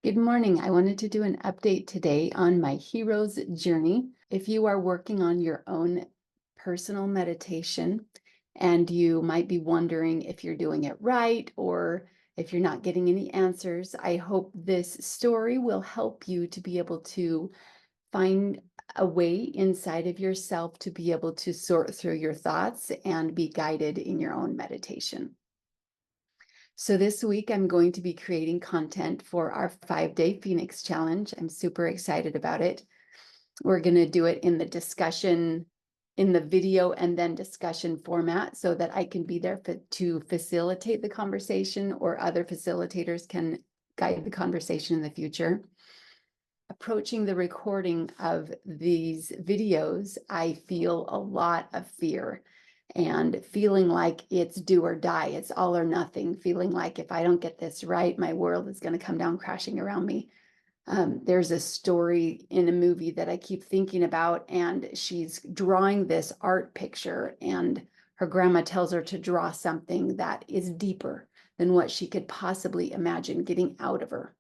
Good morning. I wanted to do an update today on my hero's journey. If you are working on your own personal meditation and you might be wondering if you're doing it right or if you're not getting any answers, I hope this story will help you to be able to find a way inside of yourself to be able to sort through your thoughts and be guided in your own meditation. So this week, I'm going to be creating content for our 5-day Phoenix Challenge. I'm super excited about it. We're going to do it in the discussion, in the video and then discussion format so that I can be there to facilitate the conversation or other facilitators can guide the conversation in the future. Approaching the recording of these videos, I feel a lot of fear and feeling like it's do or die. It's all or nothing, feeling like if I don't get this right, my world is going to come down crashing around me. There's a story in a movie that I keep thinking about, and she's drawing this art picture, and her grandma tells her to draw something that is deeper than what she could possibly imagine getting out of her.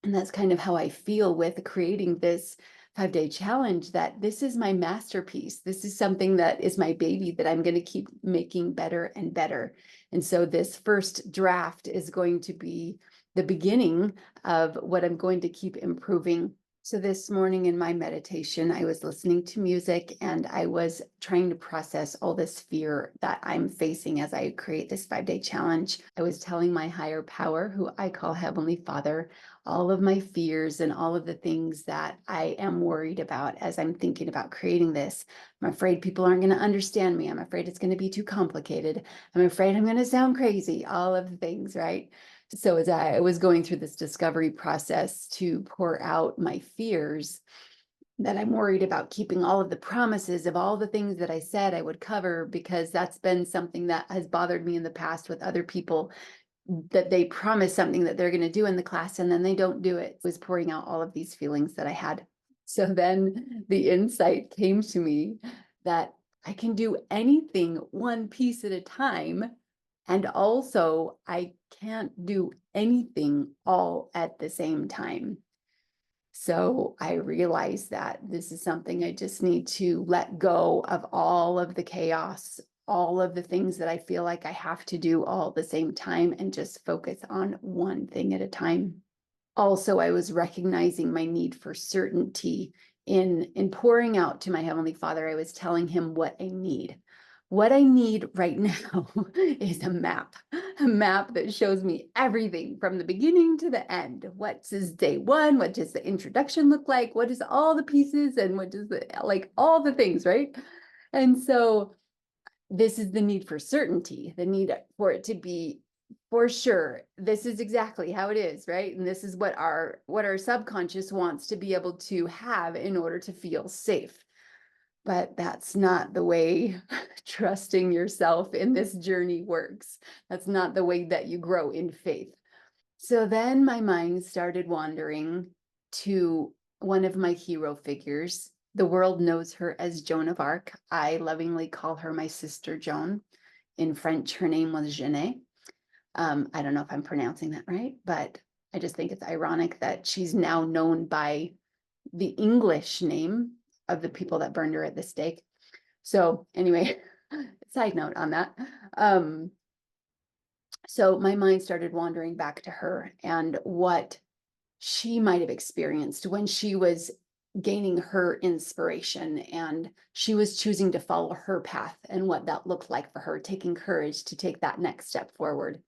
And that's kind of how I feel with creating this 5-day challenge, that this is my masterpiece. This is something that is my baby that I'm going to keep making better and better. And so this first draft is going to be the beginning of what I'm going to keep improving. So this morning in my meditation, I was listening to music and I was trying to process all this fear that I'm facing as I create this 5-day challenge. I was telling my higher power, who I call Heavenly Father, all of my fears and all of the things that I am worried about as I'm thinking about creating this. I'm afraid people aren't going to understand me. I'm afraid it's going to be too complicated. I'm afraid I'm going to sound crazy, all of the things, right? So as I was going through this discovery process to pour out my fears, that I'm worried about keeping all of the promises of all the things that I said I would cover, because that's been something that has bothered me in the past with other people, that they promise something that they're going to do in the class and then they don't do it. Was pouring out all of these feelings that I had. So then the insight came to me that I can do anything one piece at a time. And also, I can't do anything all at the same time. So I realized that this is something I just need to let go of, all of the chaos, all of the things that I feel like I have to do all at the same time, and just focus on one thing at a time. Also, I was recognizing my need for certainty in pouring out to my Heavenly Father. I was telling him what I need. What I need right now is a map that shows me everything from the beginning to the end. What does day one? What does the introduction look like? What is all the pieces and what does like all the things, right? And so this is the need for certainty, the need for it to be for sure. This is exactly how it is, right? And this is what our subconscious wants to be able to have in order to feel safe. But that's not the way trusting yourself in this journey works. That's not the way that you grow in faith. So then my mind started wandering to one of my hero figures. The world knows her as Joan of Arc. I lovingly call her my sister Joan. In French, her name was Jeanne. I don't know if I'm pronouncing that right, but I just think it's ironic that she's now known by the English name of the people that burned her at the stake. So anyway, side note on that. So my mind started wandering back to her and what she might have experienced when she was gaining her inspiration and she was choosing to follow her path, and what that looked like for her, taking courage to take that next step forward.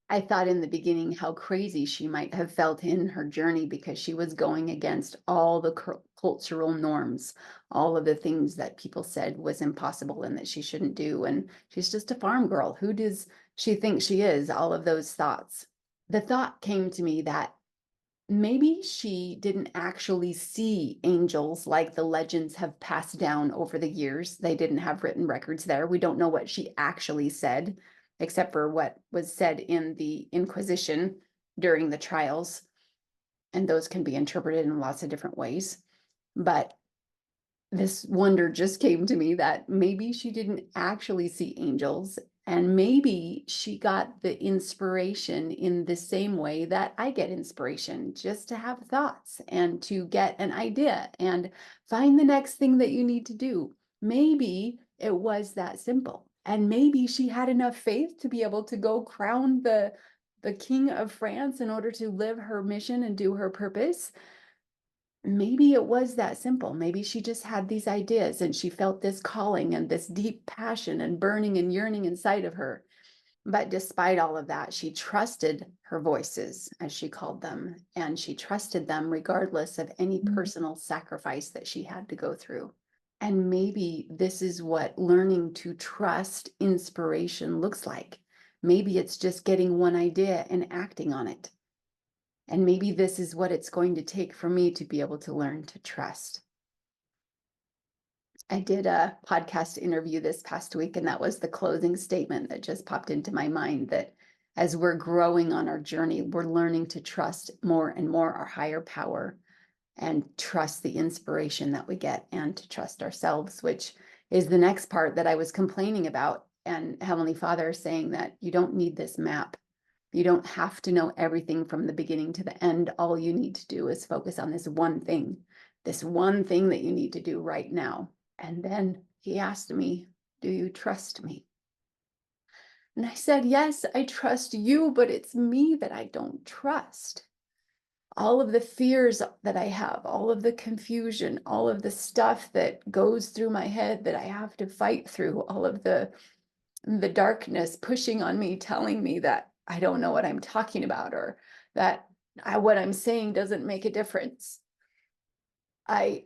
I thought in the beginning how crazy she might have felt in her journey, because she was going against all the cultural norms, all of the things that people said was impossible and that she shouldn't do. And she's just a farm girl. Who does she think she is? All of those thoughts. The thought came to me that maybe she didn't actually see angels like the legends have passed down over the years. They didn't have written records there. We don't know what she actually said, except for what was said in the Inquisition during the trials. And those can be interpreted in lots of different ways. But this wonder just came to me that maybe she didn't actually see angels. And maybe she got the inspiration in the same way that I get inspiration, just to have thoughts and to get an idea and find the next thing that you need to do. Maybe it was that simple. And maybe she had enough faith to be able to go crown the King of France in order to live her mission and do her purpose. Maybe it was that simple. Maybe she just had these ideas and she felt this calling and this deep passion and burning and yearning inside of her. But despite all of that, she trusted her voices, as she called them, and she trusted them regardless of any personal sacrifice that she had to go through. And maybe this is what learning to trust inspiration looks like. Maybe it's just getting one idea and acting on it. And maybe this is what it's going to take for me to be able to learn to trust. I did a podcast interview this past week, and that was the closing statement that just popped into my mind, that as we're growing on our journey, we're learning to trust more and more our higher power and trust the inspiration that we get and to trust ourselves, which is the next part that I was complaining about. And Heavenly Father saying that you don't need this map. You don't have to know everything from the beginning to the end. All you need to do is focus on this one thing that you need to do right now. And then he asked me, do you trust me? And I said, yes, I trust you, but it's me that I don't trust. All of the fears that I have, all of the confusion, all of the stuff that goes through my head that I have to fight through, all of the darkness pushing on me, telling me that I don't know what I'm talking about, or that what I'm saying doesn't make a difference. I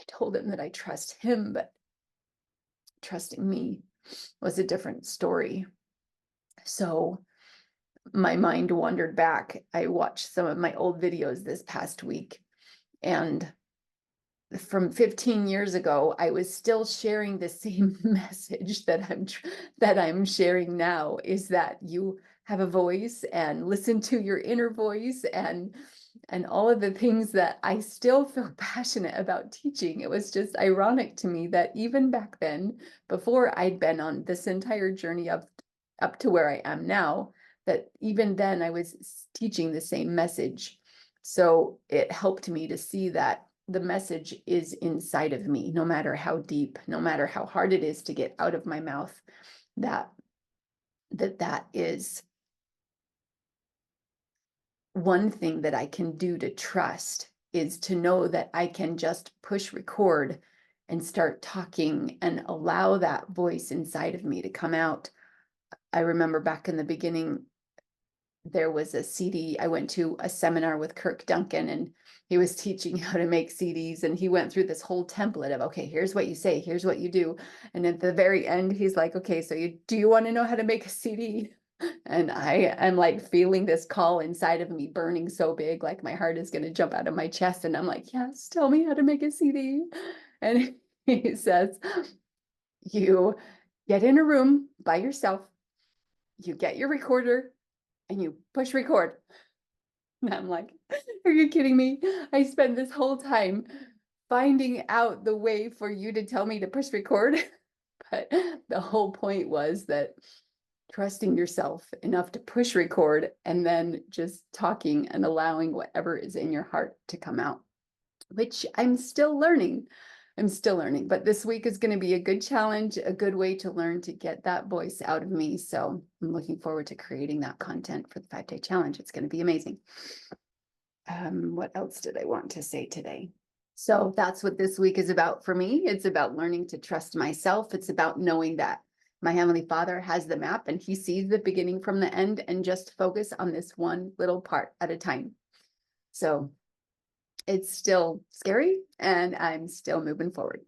told him that I trust him, but trusting me was a different story. So my mind wandered back. I watched some of my old videos this past week, and from 15 years ago, I was still sharing the same message that I'm sharing now, is that you have a voice and listen to your inner voice, and all of the things that I still feel passionate about teaching. It was just ironic to me that even back then, before I'd been on this entire journey up to where I am now, that even then I was teaching the same message. So it helped me to see that the message is inside of me, no matter how deep, no matter how hard it is to get out of my mouth, that is one thing that I can do to trust, is to know that I can just push record and start talking and allow that voice inside of me to come out. I remember back in the beginning, there was a CD. I went to a seminar with Kirk Duncan, and he was teaching how to make CDs, and he went through this whole template of, okay, here's what you say, here's what you do. And at the very end, he's like, okay, so do you want to know how to make a CD? And I am like feeling this call inside of me burning so big, like my heart is going to jump out of my chest. And I'm like, yes, tell me how to make a CD. And he says, you get in a room by yourself, you get your recorder, and you push record. And I'm like, are you kidding me? I spent this whole time finding out the way for you to tell me to push record. But the whole point was that trusting yourself enough to push record, and then just talking and allowing whatever is in your heart to come out, which I'm still learning. But this week is going to be a good challenge, a good way to learn to get that voice out of me. So I'm looking forward to creating that content for the 5-day challenge. It's going to be amazing. What else did I want to say today? So that's what this week is about for me. It's about learning to trust myself. It's about knowing that my Heavenly Father has the map and he sees the beginning from the end, and just focus on this one little part at a time. So it's still scary, and I'm still moving forward.